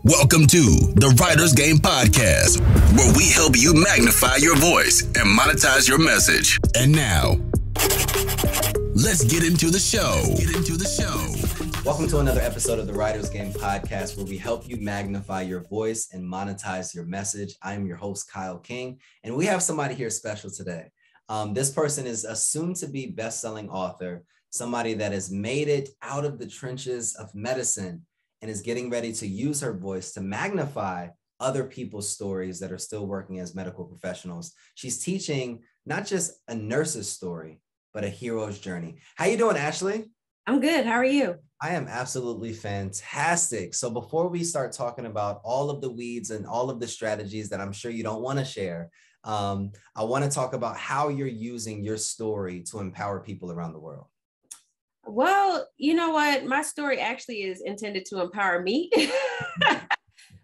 Welcome to the Writer's Game Podcast, where we help you magnify your voice and monetize your message. And now, let's get into the show. Welcome to another episode of the Writer's Game Podcast, where we help you magnify your voice and monetize your message. I'm your host, Kyle King, and we have somebody here special today. This person is a soon-to-be best-selling author, somebody that has made it out of the trenches of medicine and is getting ready to use her voice to magnify other people's stories that are still working as medical professionals. She's teaching not just a nurse's story, but a hero's journey. How you doing, Ashley? I'm good. How are you? I am absolutely fantastic. So before we start talking about all of the weeds and all of the strategies that I'm sure you don't want to share, I want to talk about how you're using your story to empower people around the world. Well, you know what? My story actually is intended to empower me.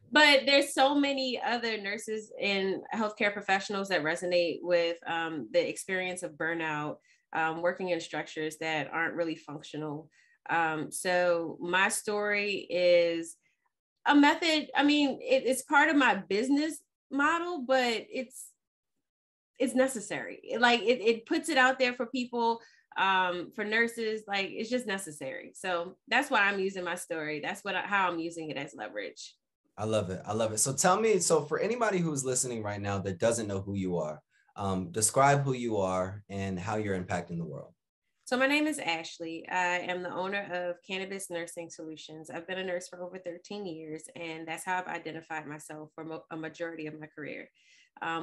But there's so many other nurses and healthcare professionals that resonate with the experience of burnout, working in structures that aren't really functional. So my story is a method. I mean, it's part of my business model, but it's necessary. Like it puts it out there for people, for nurses. Like it's just necessary. So that's why I'm using my story. That's how I'm using it as leverage. I love it. So tell me, so for anybody who's listening right now that doesn't know who you are, describe who you are and how you're impacting the world. So my name is Ashley. I am the owner of Cannabis Nursing Solutions. I've been a nurse for over 13 years, and that's how I've identified myself for a majority of my career.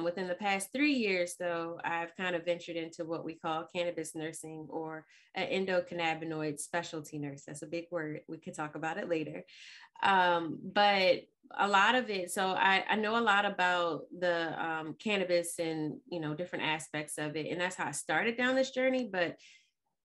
Within the past 3 years, though, I've kind of ventured into what we call cannabis nursing, or an endocannabinoid specialty nurse. That's a big word. We could talk about it later. But a lot of it, so I know a lot about the cannabis and, different aspects of it. And that's how I started down this journey. But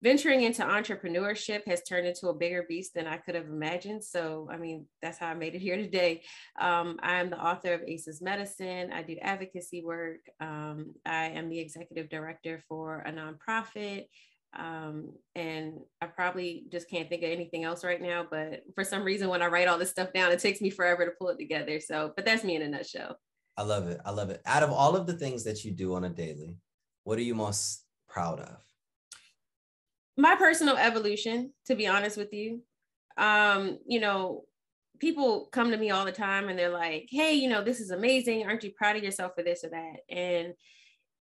venturing into entrepreneurship has turned into a bigger beast than I could have imagined. So, I mean, that's how I made it here today. I'm the author of ACEs Medicine. I do advocacy work. I am the executive director for a nonprofit. And I probably just can't think of anything else right now, but for some reason, when I write all this stuff down, it takes me forever to pull it together. So, but that's me in a nutshell. I love it. Out of all of the things that you do on a daily, what are you most proud of? My personal evolution, to be honest with you. People come to me all the time and they're like, hey, this is amazing. Aren't you proud of yourself for this or that? And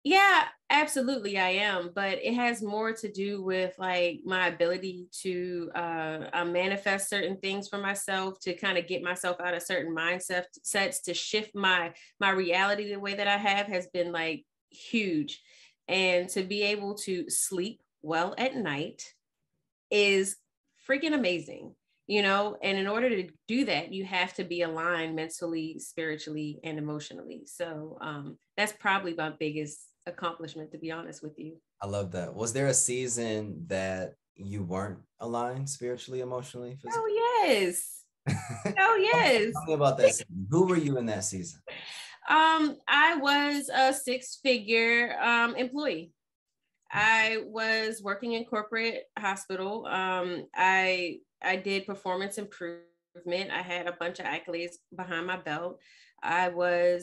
yeah, absolutely I am. But it has more to do with like my ability to manifest certain things for myself, to kind of get myself out of certain mindsets, to shift my reality the way that I has been like huge. And to be able to sleep well at night is freaking amazing, and in order to do that, you have to be aligned mentally, spiritually, and emotionally. So that's probably my biggest accomplishment, to be honest with you. I love that. Was there a season that you weren't aligned spiritually, emotionally, physically? Oh, yes. Oh, yes. Tell me about that season. Who were you in that season? I was a six-figure employee. I was working in corporate hospital. I did performance improvement. I had a bunch of accolades behind my belt. I was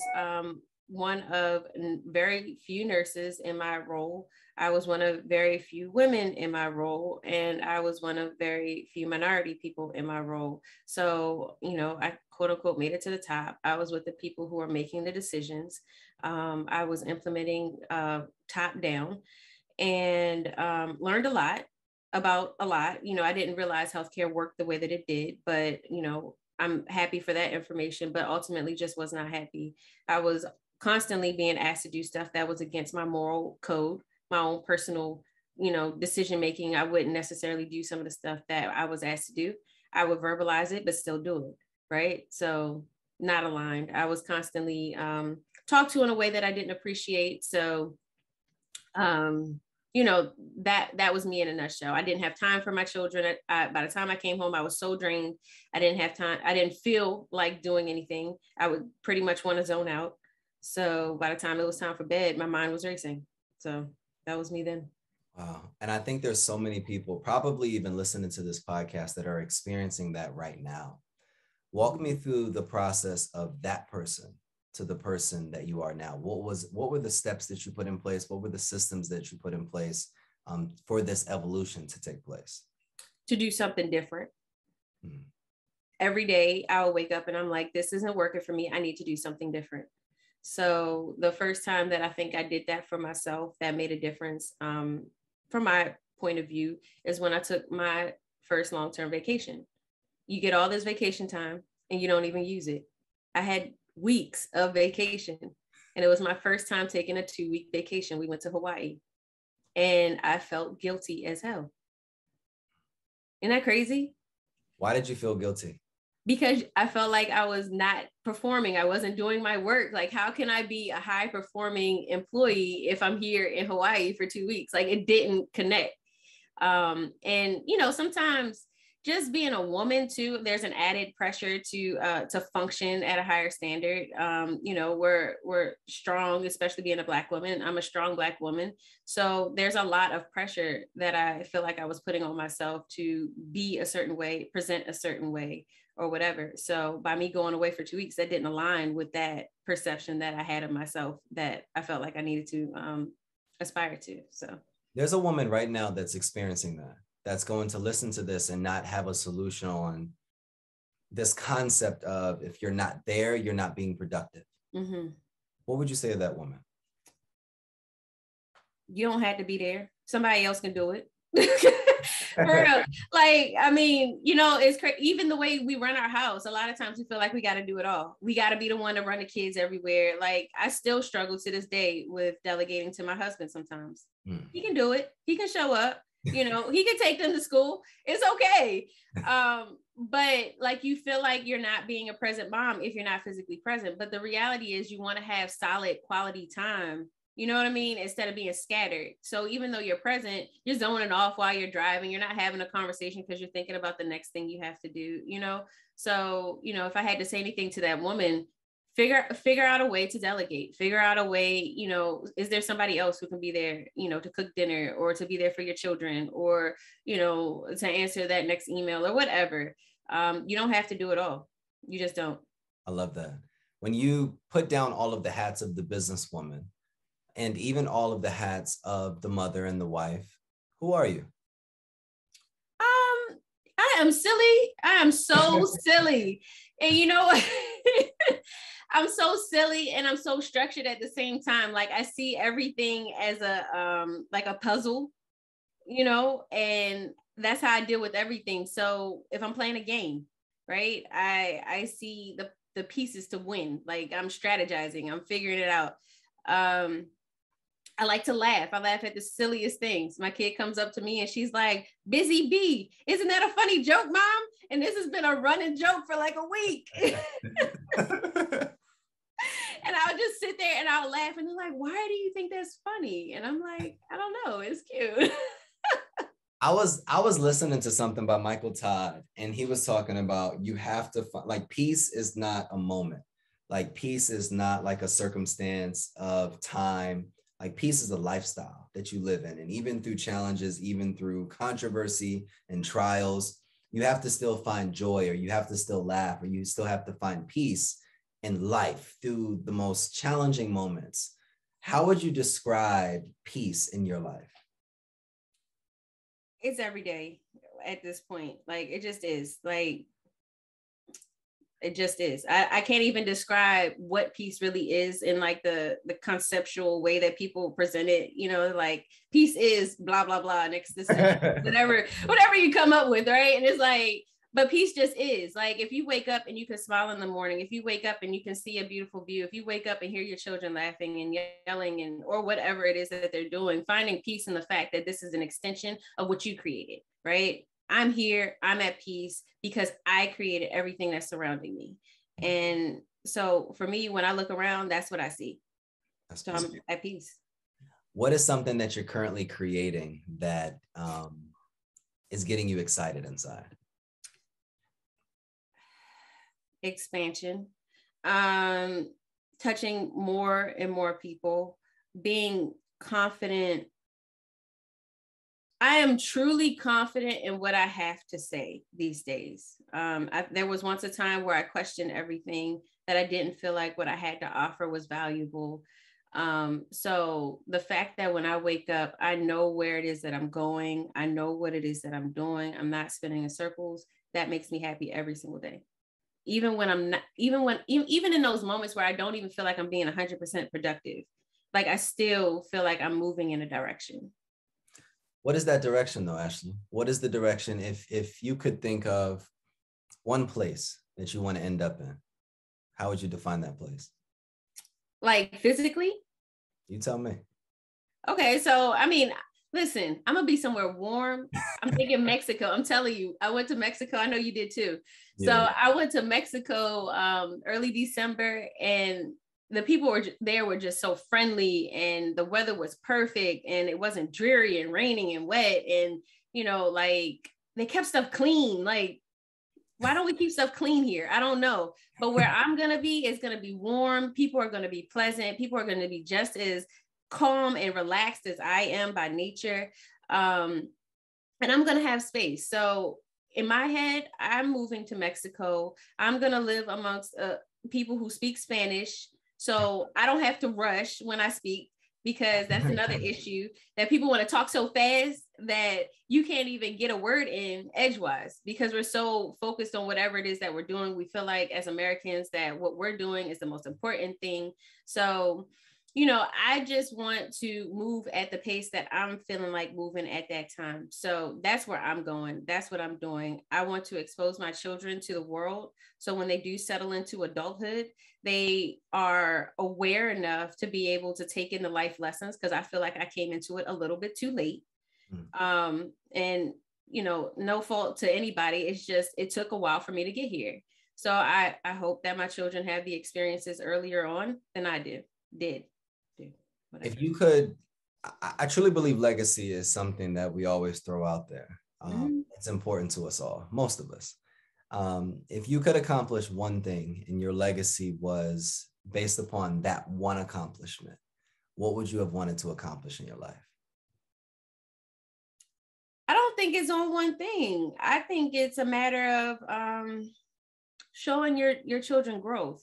one of very few nurses in my role. I was one of very few women in my role, and I was one of very few minority people in my role. So, I quote unquote made it to the top. I was with the people who were making the decisions. I was implementing top down. And learned a lot about a lot. I didn't realize healthcare worked the way that it did, but, I'm happy for that information, but ultimately just was not happy. I was constantly being asked to do stuff that was against my moral code, my own personal, decision-making. I wouldn't necessarily do some of the stuff that I was asked to do. I would verbalize it, but still do it. Right. So not aligned. I was constantly talked to in a way that I didn't appreciate. So, that was me in a nutshell. I didn't have time for my children. By the time I came home, I was so drained. I didn't have time. I didn't feel like doing anything. I would pretty much want to zone out. So by the time it was time for bed, my mind was racing. So that was me then. Wow. And I think there's so many people probably even listening to this podcast that are experiencing that right now. Walk me through the process of that person to the person that you are now. What were the steps that you put in place? What were the systems that you put in place for this evolution to take place? To do something different. Mm. Every day I'll wake up and I'm like, this isn't working for me. I need to do something different. So the first time that I think I did that for myself, that made a difference from my point of view, is when I took my first long-term vacation. You get all this vacation time and you don't even use it. I had weeks of vacation, and it was my first time taking a 2-week vacation. We went to Hawaii and I felt guilty as hell. Isn't that crazy? Why did you feel guilty? Because I felt like I was not performing. I wasn't doing my work. Like, how can I be a high performing employee if I'm here in Hawaii for 2 weeks? Like, it didn't connect. And, you know, sometimes just being a woman too, there's an added pressure to function at a higher standard. You know, we're strong, especially being a Black woman. I'm a strong Black woman. So there's a lot of pressure that I feel like I was putting on myself to be a certain way, present a certain way, or whatever. So by me going away for 2 weeks, that didn't align with that perception that I had of myself that I felt like I needed to aspire to. So there's a woman right now that's experiencing that, that's going to listen to this and not have a solution on this concept of, if you're not there, you're not being productive. mm-hmm. What would you say to that woman? You don't have to be there. Somebody else can do it. For real. Like, I mean, you know, it's crazy. Even the way we run our house, a lot of times we feel like we got to do it all. We got to be the one to run the kids everywhere. Like, I still struggle to this day with delegating to my husband sometimes. He can do it. He can show up. You know, he can take them to school. It's okay. But like, you feel like you're not being a present mom if you're not physically present. But the reality is you want to have solid quality time. You know what I mean? Instead of being scattered. So even though you're present, you're zoning off while you're driving. You're not having a conversation because you're thinking about the next thing you have to do, you know? So, you know, if I had to say anything to that woman, figure out a way to delegate, figure out a way, you know, is there somebody else who can be there, you know, to cook dinner or to be there for your children or, you know, to answer that next email or whatever. You don't have to do it all. You just don't. I love that. When you put down all of the hats of the businesswoman, and even all of the hats of the mother and the wife, who are you? I am silly. I am so silly. And you know what? I'm so silly and I'm so structured at the same time. Like, I see everything as a like a puzzle, you know, and that's how I deal with everything. So if I'm playing a game, right, I see the pieces to win. Like, I'm strategizing, I'm figuring it out. I like to laugh. I laugh at the silliest things. My kid comes up to me and she's like, "Busy bee, isn't that a funny joke, mom?" And this has been a running joke for like a week. And I'll just sit there and I'll laugh and they're like, "Why do you think that's funny?" And I'm like, "I don't know. It's cute." I was listening to something by Michael Todd, and he was talking about, you have to find, like, peace is not a moment. Like, peace is not like a circumstance of time. Like, peace is a lifestyle that you live in. And even through challenges, even through controversy and trials, you have to still find joy, or you have to still laugh, or you still have to find peace in life through the most challenging moments. How would you describe peace in your life? It's every day at this point. Like, it just is. Like, it just is. I can't even describe what peace really is in like the conceptual way that people present it. You know, like, peace is blah blah blah next to whatever you come up with, right? And it's like, but peace just is. Like, if you wake up and you can smile in the morning, if you wake up and you can see a beautiful view, if you wake up and hear your children laughing and yelling and or whatever it is that they're doing, finding peace in the fact that this is an extension of what you created, right? I'm here, I'm at peace because I created everything that's surrounding me. And so for me, when I look around, that's what I see. So I'm at peace. What is something that you're currently creating that is getting you excited inside? Expansion, touching more and more people, being confident I am truly confident in what I have to say these days. There was once a time where I questioned everything, that I didn't feel like what I had to offer was valuable. So the fact that when I wake up, I know where it is that I'm going. I know what it is that I'm doing. I'm not spinning in circles. That makes me happy every single day. Even when I'm not, even in those moments where I don't even feel like I'm being 100% productive, like I still feel like I'm moving in a direction. What is that direction though, Ashley? What is the direction if you could think of one place that you want to end up in? How would you define that place? Like physically? You tell me. Okay, so I mean, listen, I'm gonna be somewhere warm. I'm thinking Mexico. I'm telling you, I went to Mexico. I know you did too. So Yeah. I went to Mexico early December, and the people were just so friendly, and the weather was perfect, and it wasn't dreary and raining and wet, and like they kept stuff clean. Like, why don't we keep stuff clean here? I don't know. But where I'm gonna be is gonna be warm. People are gonna be pleasant. People are gonna be just as calm and relaxed as I am by nature. And I'm going to have space. So in my head, I'm moving to Mexico. I'm going to live amongst people who speak Spanish. So I don't have to rush when I speak, because that's another issue, that people want to talk so fast that you can't even get a word in edgewise, because we're so focused on whatever it is that we're doing. We feel like as Americans that what we're doing is the most important thing. So I just want to move at the pace that I'm feeling like moving at that time. So that's where I'm going. That's what I'm doing. I want to expose my children to the world. So when they do settle into adulthood, they are aware enough to be able to take in the life lessons, because I feel like I came into it a little bit too late. And, no fault to anybody. It's just, it took a while for me to get here. So I hope that my children have the experiences earlier on than I did. Whatever. If you could, I truly believe legacy is something that we always throw out there. It's important to us all, most of us. If you could accomplish one thing and your legacy was based upon that one accomplishment, what would you have wanted to accomplish in your life? I don't think it's on one thing. I think it's a matter of showing your children growth.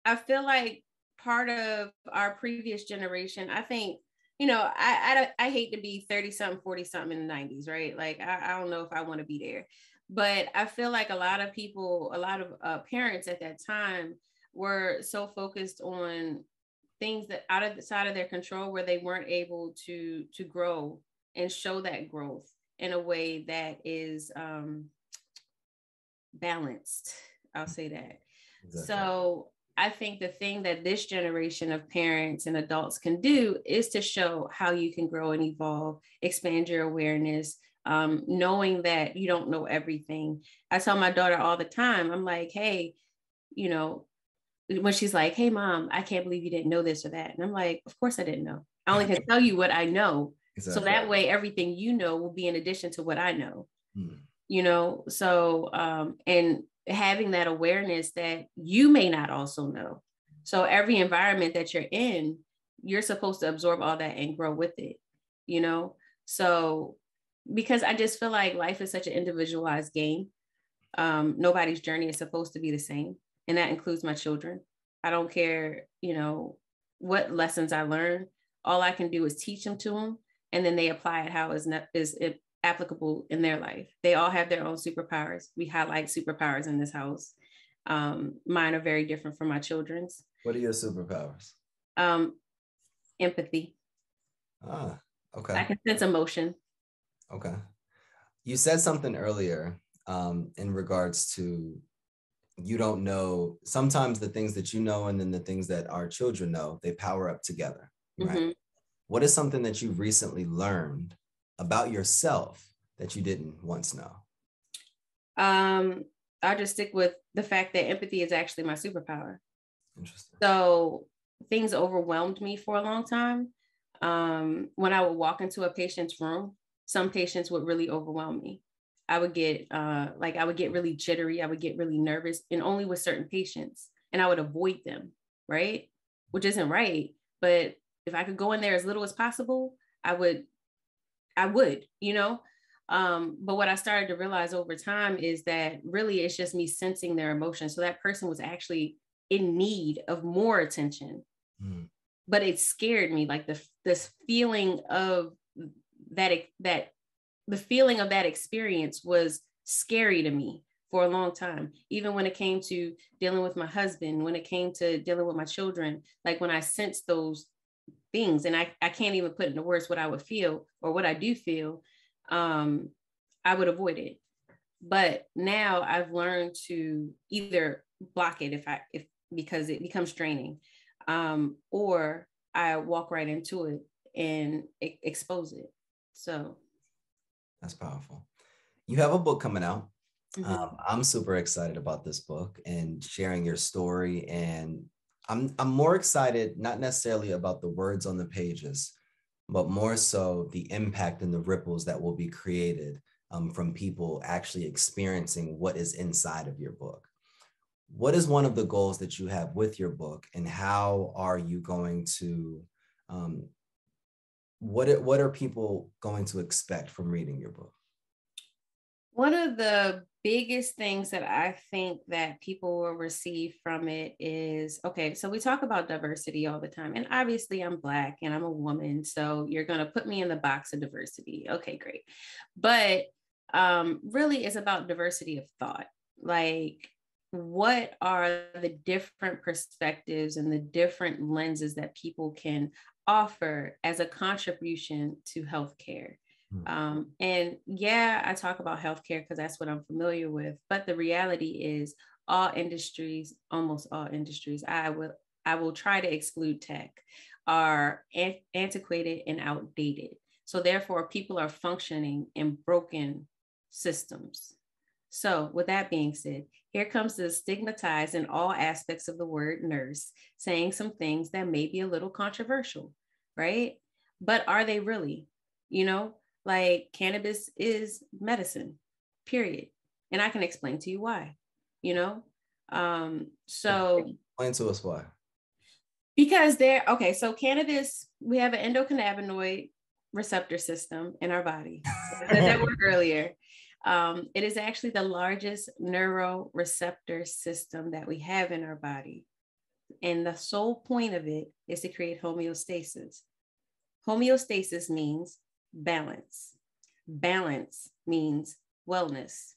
I feel like part of our previous generation, I think, I hate to be 30 something, 40 something in the 90s, right? Like, I don't know if I want to be there, but I feel like a lot of people, a lot of parents at that time were so focused on things that out of the side of their control, where they weren't able to grow and show that growth in a way that is balanced. I'll say that. Exactly. So I think the thing that this generation of parents and adults can do is to show how you can grow and evolve, expand your awareness, knowing that you don't know everything. I tell my daughter all the time, I'm like, hey, when she's like, hey, Mom, I can't believe you didn't know this or that. And I'm like, of course I didn't know. I only can tell you what I know. Exactly. So that way, everything you know will be in addition to what I know. So, and having that awareness that you may not also know. So every environment that you're in, you're supposed to absorb all that and grow with it, So, because I just feel like life is such an individualized game. Nobody's journey is supposed to be the same. And that includes my children. I don't care, what lessons I learn. All I can do is teach them to them. And then they apply it how is applicable in their life. They all have their own superpowers. We highlight superpowers in this house. Mine are very different from my children's. What are your superpowers? Empathy. Okay. I can sense emotion. Okay. You said something earlier in regards to, you don't know, sometimes the things that you know and then the things that our children know, they power up together, right? Mm-hmm. What is something that you've recently learned about yourself that you didn't once know? I'll just stick with the fact that empathy is actually my superpower. Interesting. So things overwhelmed me for a long time. When I would walk into a patient's room, some patients would really overwhelm me. I would get really jittery. I would get really nervous, and only with certain patients, and I would avoid them. Right. which isn't right. But if I could go in there as little as possible, I would, you know? But what I started to realize over time is that really it's just me sensing their emotions. So that person was actually in need of more attention, but it scared me. Like this feeling of that the feeling of that experience was scary to me for a long time. Even when it came to dealing with my husband, when it came to dealing with my children, like when I sensed those things, and I can't even put into words what I would feel or what I do feel, I would avoid it. But now I've learned to either block it if because it becomes draining, or I walk right into it and expose it. So that's powerful. You have a book coming out. mm-hmm. I'm super excited about this book and sharing your story. And I'm more excited, not necessarily about the words on the pages, but more so the impact and the ripples that will be created from people actually experiencing what is inside of your book. What is one of the goals that you have with your book, and how are you going to, what are people going to expect from reading your book? One of the biggest things that I think that people will receive from it is, okay, so we talk about diversity all the time. And obviously I'm Black and I'm a woman, so you're going to put me in the box of diversity. Okay, great. But really it's about diversity of thought. Like, what are the different perspectives and the different lenses that people can offer as a contribution to healthcare? And yeah, I talk about healthcare because that's what I'm familiar with. But the reality is all industries, almost all industries, I will try to exclude tech, are antiquated and outdated. So therefore, people are functioning in broken systems. So with that being said, here comes the stigmatized in all aspects of the word nurse, saying some things that may be a little controversial, right? But are they really? You know, like cannabis is medicine, period. And I can explain to you why, you know? So explain to us why. Because so cannabis, we have an endocannabinoid receptor system in our body. I said that word earlier. It is actually the largest neuroreceptor system that we have in our body. And the sole point of it is to create homeostasis. Homeostasis means balance. Balance means wellness.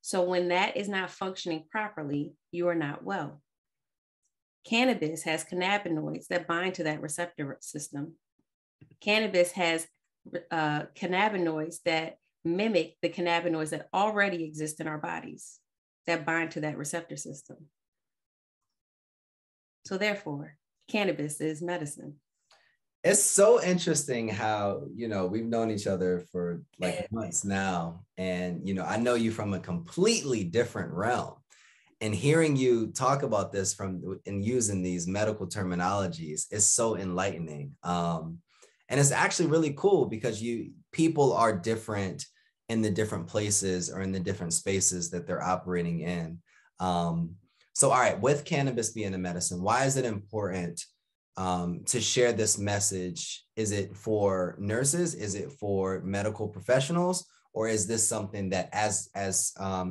So when that is not functioning properly, you are not well. Cannabis has cannabinoids that bind to that receptor system. Cannabis has cannabinoids that mimic the cannabinoids that already exist in our bodies that bind to that receptor system. So therefore, cannabis is medicine. It's so interesting how, we've known each other for like months now. And, I know you from a completely different realm. And hearing you talk about this and using these medical terminologies is so enlightening. And it's actually really cool because people are different in the different places or in the different spaces that they're operating in. So, all right, with cannabis being a medicine, why is it important to share this message? Is it for nurses? Is it for medical professionals? Or is this something that as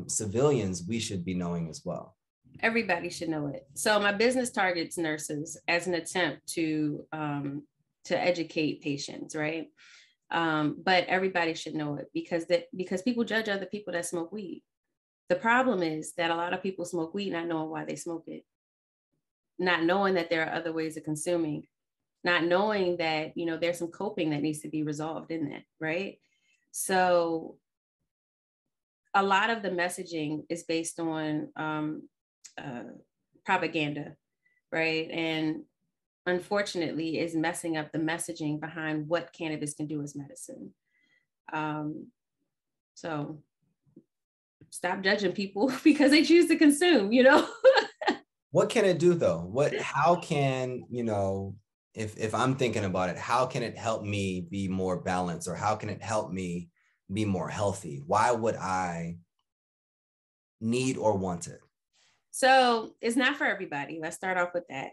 civilians, we should be knowing as well? Everybody should know it. So my business targets nurses as an attempt to educate patients, right? But everybody should know it because people judge other people that smoke weed. The problem is that a lot of people smoke weed not knowing why they smoke it, not knowing that there are other ways of consuming, not knowing that, there's some coping that needs to be resolved in that, right? So a lot of the messaging is based on propaganda, right? And unfortunately is messing up the messaging behind what cannabis can do as medicine. So stop judging people because they choose to consume, What can it do though? How can, if I'm thinking about it, how can it help me be more balanced, or how can it help me be more healthy? Why would I need or want it? So it's not for everybody. Let's start off with that.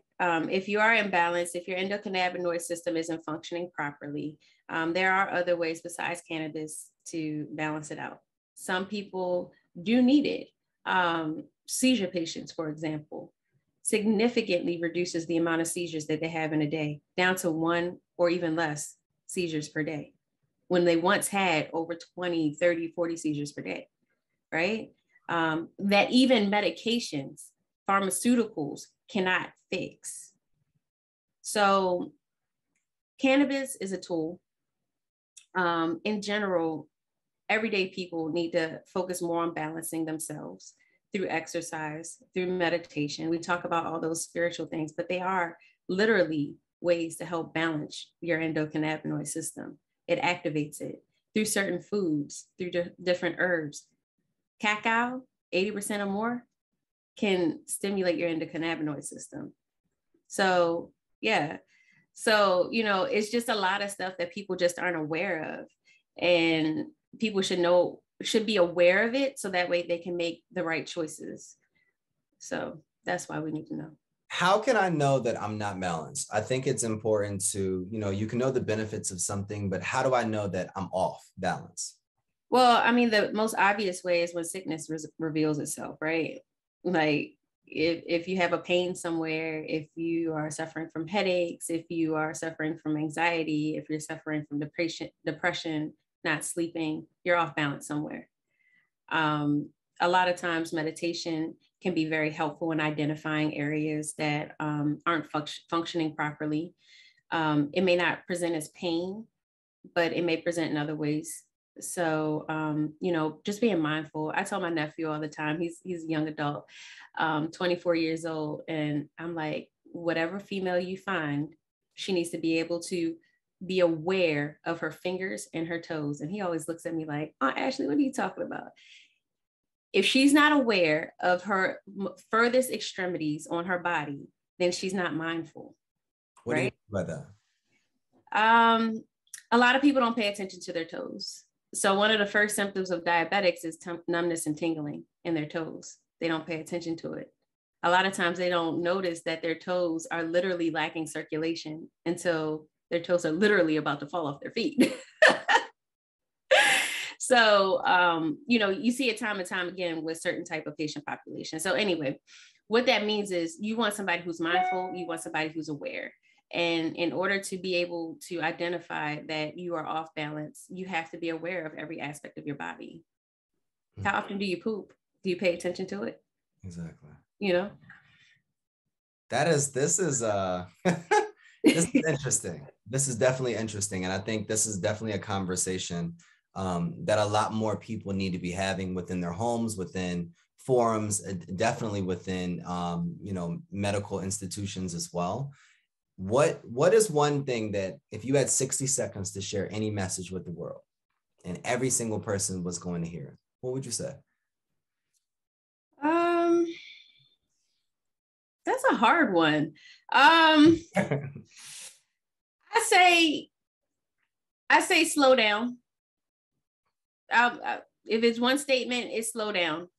If you are imbalanced, if your endocannabinoid system isn't functioning properly, there are other ways besides cannabis to balance it out. Some people do need it. Seizure patients, for example, significantly reduces the amount of seizures that they have in a day, down to 1 or even less seizures per day, when they once had over 20, 30, 40 seizures per day, right? That even medications, pharmaceuticals cannot fix. So cannabis is a tool. In general, everyday people need to focus more on balancing themselves through exercise, through meditation. We talk about all those spiritual things, but they are literally ways to help balance your endocannabinoid system. It activates it through certain foods, through different herbs. Cacao, 80% or more, can stimulate your endocannabinoid system. So, yeah. So, it's just a lot of stuff that people just aren't aware of. And people should be aware of it so that way they can make the right choices. So that's why we need to know. How can I know that I'm not balanced? I think it's important to, you can know the benefits of something, but how do I know that I'm off balance? Well, I mean, the most obvious way is when sickness reveals itself, right? Like if you have a pain somewhere, if you are suffering from headaches, if you are suffering from anxiety, if you're suffering from depression, not sleeping, you're off balance somewhere. A lot of times meditation can be very helpful in identifying areas that aren't functioning properly. It may not present as pain, but it may present in other ways. So, just being mindful. I tell my nephew all the time, he's a young adult, 24 years old. And I'm like, whatever female you find, she needs to be able to be aware of her fingers and her toes. And he always looks at me like, "Oh, Ashley, what are you talking about?" If she's not aware of her furthest extremities on her body, then she's not mindful. What right? do you mean by that? A lot of people don't pay attention to their toes. So one of the first symptoms of diabetics is numbness and tingling in their toes. They don't pay attention to it. A lot of times they don't notice that their toes are literally lacking circulation until their toes are literally about to fall off their feet. So, you see it time and time again with certain type of patient population. So anyway, what that means is you want somebody who's mindful, you want somebody who's aware. And in order to be able to identify that you are off balance, you have to be aware of every aspect of your body. How often do you poop? Do you pay attention to it? Exactly. This is interesting. This is definitely interesting. And I think this is definitely a conversation that a lot more people need to be having within their homes, within forums, definitely within, medical institutions as well. What is one thing that if you had 60 seconds to share any message with the world and every single person was going to hear it, what would you say? That's a hard one. I say slow down. If it's one statement, it's slow down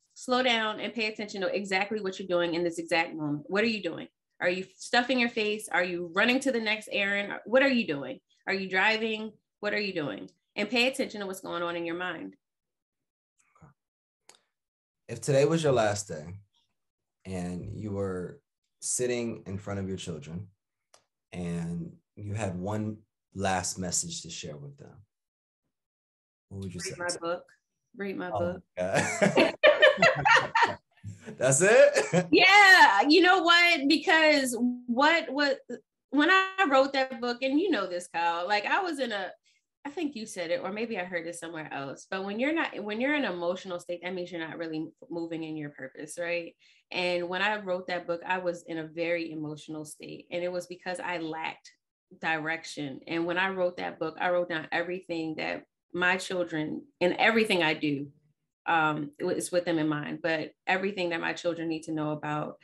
and pay attention to exactly what you're doing in this exact moment. What are you doing? Are you stuffing your face? Are you running to the next errand? What are you doing? Are you driving? What are you doing? And pay attention to what's going on in your mind. If today was your last day and you were sitting in front of your children and you had one last message to share with them, what would you say? Read my book. That's it? Yeah. You know what? Because when I wrote that book, and this, Kyle, like I was I think you said it, or maybe I heard it somewhere else, but when you're in an emotional state, that means you're not really moving in your purpose, right? And when I wrote that book, I was in a very emotional state, and it was because I lacked direction. And when I wrote that book, I wrote down everything that my children, and everything I do, it's with them in mind, but everything that my children need to know about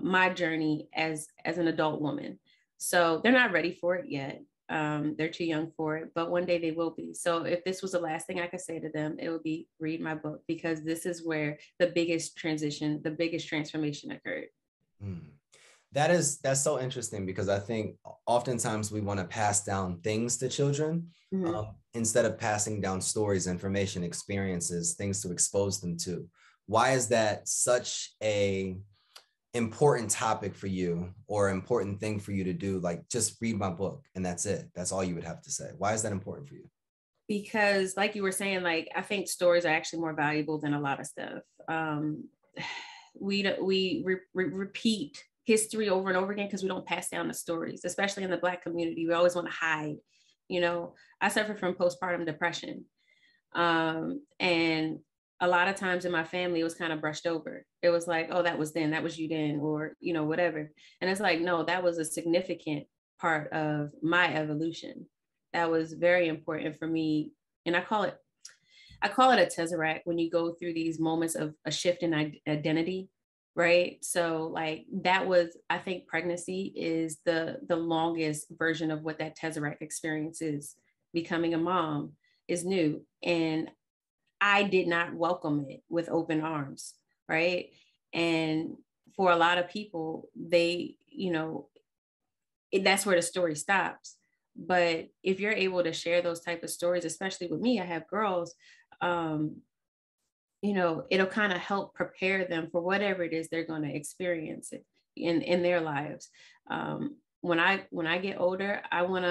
my journey as an adult woman. So they're not ready for it yet. They're too young for it, but one day they will be. So if this was the last thing I could say to them, it would be read my book, because this is where the biggest transition, the biggest transformation occurred. That's so interesting, because I think oftentimes we want to pass down things to children instead of passing down stories, information, experiences, things to expose them to. Why is that such a important topic for you, or important thing for you to do? Like, just read my book and that's it. That's all you would have to say. Why is that important for you? Because like you were saying, like, I think stories are actually more valuable than a lot of stuff. We repeat history over and over again because we don't pass down the stories, especially in the Black community. We always want to hide. You know, I suffer from postpartum depression. And a lot of times in my family, it was kind of brushed over. It was like, oh, that was then, that was you then, or, you know, whatever. And it's like, no, that was a significant part of my evolution. That was very important for me. And I call it a tesseract when you go through these moments of a shift in identity, right? So like that was, I think pregnancy is the longest version of what that tesseract experience is. Becoming a mom is new. And I did not welcome it with open arms, right? And for a lot of people, they, you know, that's where the story stops. But if you're able to share those type of stories, especially with me, I have girls, you know, it'll kind of help prepare them for whatever it is they're going to experience in their lives. When I get older, I want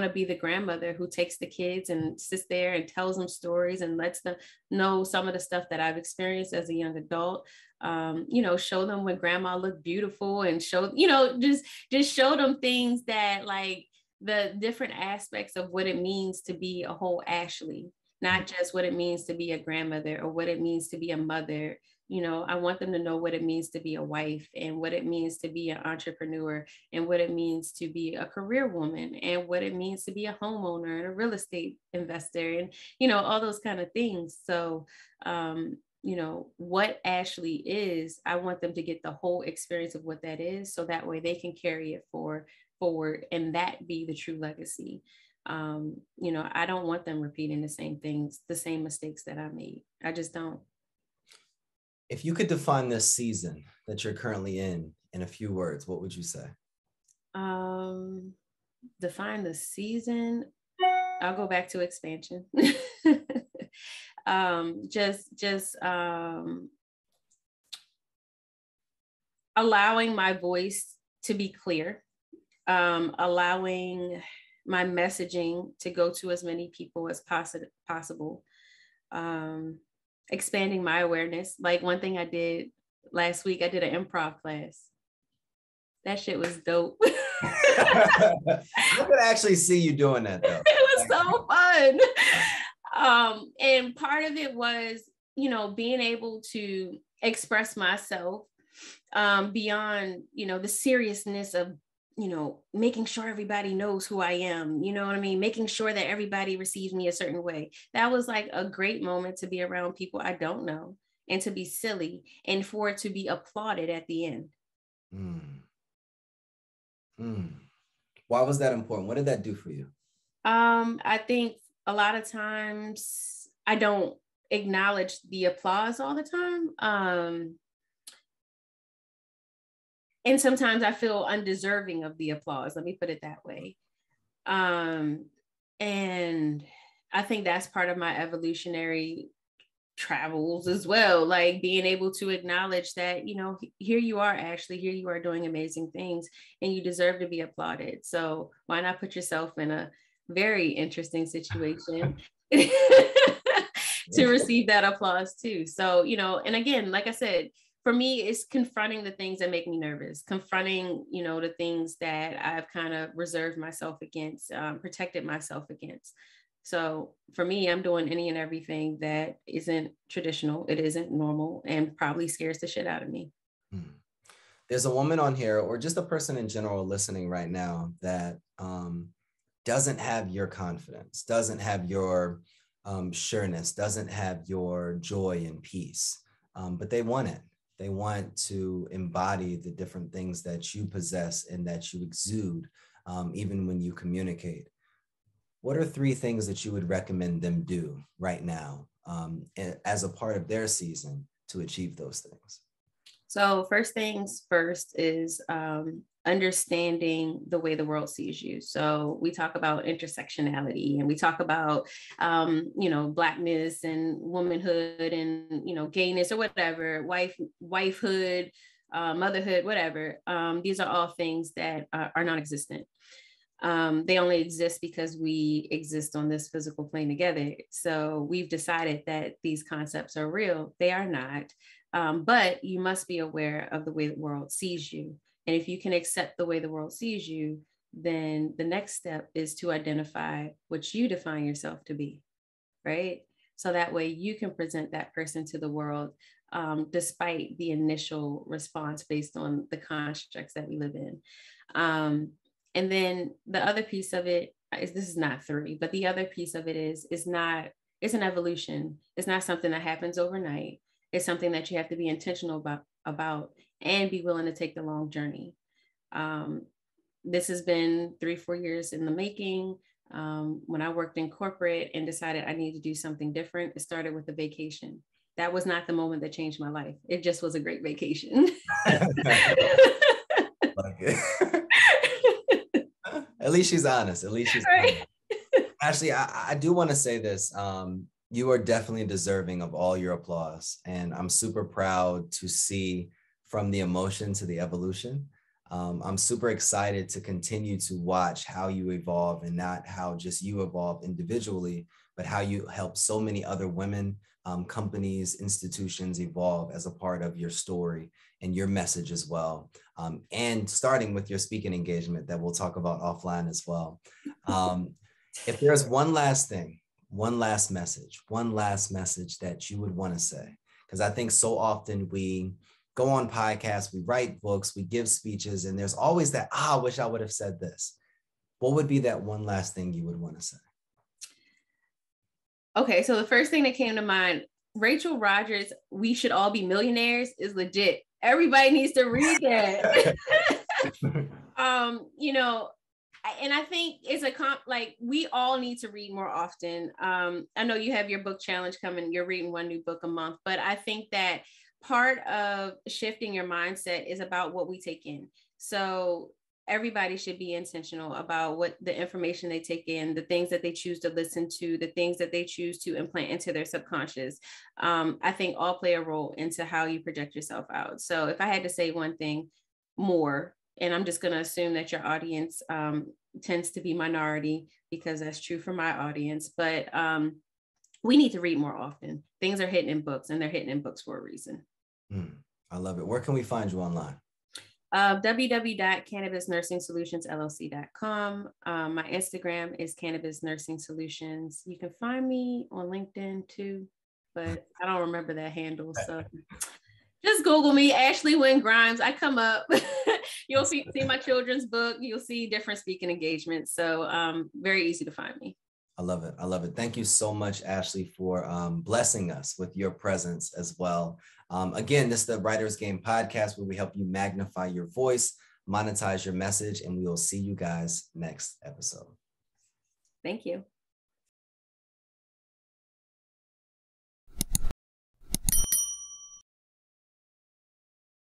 to be the grandmother who takes the kids and sits there and tells them stories and lets them know some of the stuff that I've experienced as a young adult. You know, show them when grandma looked beautiful, and show, you know, just show them things that, like, the different aspects of what it means to be a whole Ashley, not just what it means to be a grandmother or what it means to be a mother. You know, I want them to know what it means to be a wife, and what it means to be an entrepreneur, and what it means to be a career woman, and what it means to be a homeowner and a real estate investor, and, you know, all those kind of things. So, you know, what Ashley is, I want them to get the whole experience of what that is, so that way they can carry it forward and that be the true legacy. You know, I don't want them repeating the same things, the same mistakes that I made. I just don't. If you could define this season that you're currently in a few words, what would you say? Define the season. I'll go back to expansion. Just allowing my voice to be clear, allowing my messaging to go to as many people as possible, expanding my awareness. Like, one thing I did last week, I did an improv class. That shit was dope. I could actually see you doing that, though. It was so fun. And part of it was, you know, being able to express myself beyond, you know, the seriousness of, you know, making sure everybody knows who I am, you know what I mean? Making sure that everybody receives me a certain way. That was like a great moment to be around people I don't know, and to be silly, and for it to be applauded at the end. Why was that important? What did that do for you? I think a lot of times I don't acknowledge the applause all the time. And sometimes I feel undeserving of the applause. Let me put it that way. And I think that's part of my evolutionary travels as well. Like, being able to acknowledge that, you know, here you are, Ashley, here you are doing amazing things, and you deserve to be applauded. So why not put yourself in a very interesting situation to receive that applause too? So, you know, and again, like I said, for me, it's confronting the things that make me nervous, confronting, you know, the things that I've kind of reserved myself against, protected myself against. So for me, I'm doing any and everything that isn't traditional, it isn't normal, and probably scares the shit out of me. There's a woman on here, or just a person in general listening right now, that doesn't have your confidence, doesn't have your sureness, doesn't have your joy and peace, but they want it. They want to embody the different things that you possess and that you exude. even when you communicate. What are 3 things that you would recommend them do right now as a part of their season to achieve those things? So first things first is understanding the way the world sees you. So we talk about intersectionality, and we talk about, Blackness and womanhood and, gayness or whatever, wifehood, motherhood, whatever. These are all things that are non-existent. They only exist because we exist on this physical plane together. So we've decided that these concepts are real. They are not. But you must be aware of the way the world sees you. And if you can accept the way the world sees you, then the next step is to identify what you define yourself to be, right? So that way you can present that person to the world, despite the initial response based on the constructs that we live in. And then the other piece of it is, this is not 3, but the other piece of it is it's an evolution. It's not something that happens overnight. It's something that you have to be intentional about and be willing to take the long journey. This has been 3-4 years in the making. When I worked in corporate and decided I need to do something different, it started with a vacation. That was not the moment that changed my life. It just was a great vacation. At least she's honest. At least she's honest. Actually, I do want to say this. You are definitely deserving of all your applause. And I'm super proud to see from the emotion to the evolution. I'm super excited to continue to watch how you evolve, and not how just you evolve individually, but how you help so many other women, companies, institutions evolve as a part of your story and your message as well. And starting with your speaking engagement that we'll talk about offline as well. If there's one last thing, one last message that you would want to say, because I think so often we go on podcasts, we write books, we give speeches, and there's always that, I wish I would have said this. What would be that one last thing you would want to say? Okay, so the first thing that came to mind, Rachel Rodgers' "We Should All Be Millionaires" is legit. Everybody needs to read that. And I think it's we all need to read more often. I know you have your book challenge coming. You're reading 1 new book a month, but I think that part of shifting your mindset is about what we take in. So everybody should be intentional about what the information they take in, the things that they choose to listen to, the things that they choose to implant into their subconscious. I think all play a role into how you project yourself out. So if I had to say one thing more, and I'm just going to assume that your audience tends to be minority, because that's true for my audience, but we need to read more often. Things are hidden in books, and they're hidden in books for a reason. I love it. Where can we find you online? www.cannabisnursingsolutionsllc.com. My Instagram is Cannabis Nursing Solutions. You can find me on LinkedIn too, but I don't remember that handle. So just Google me, Ashley Wynn Grimes. I come up. You'll see my children's book. You'll see different speaking engagements. So very easy to find me. I love it. I love it. Thank you so much, Ashley, for blessing us with your presence as well. Again, this is the Writers Game podcast, where we help you magnify your voice, monetize your message, and we will see you guys next episode. Thank you.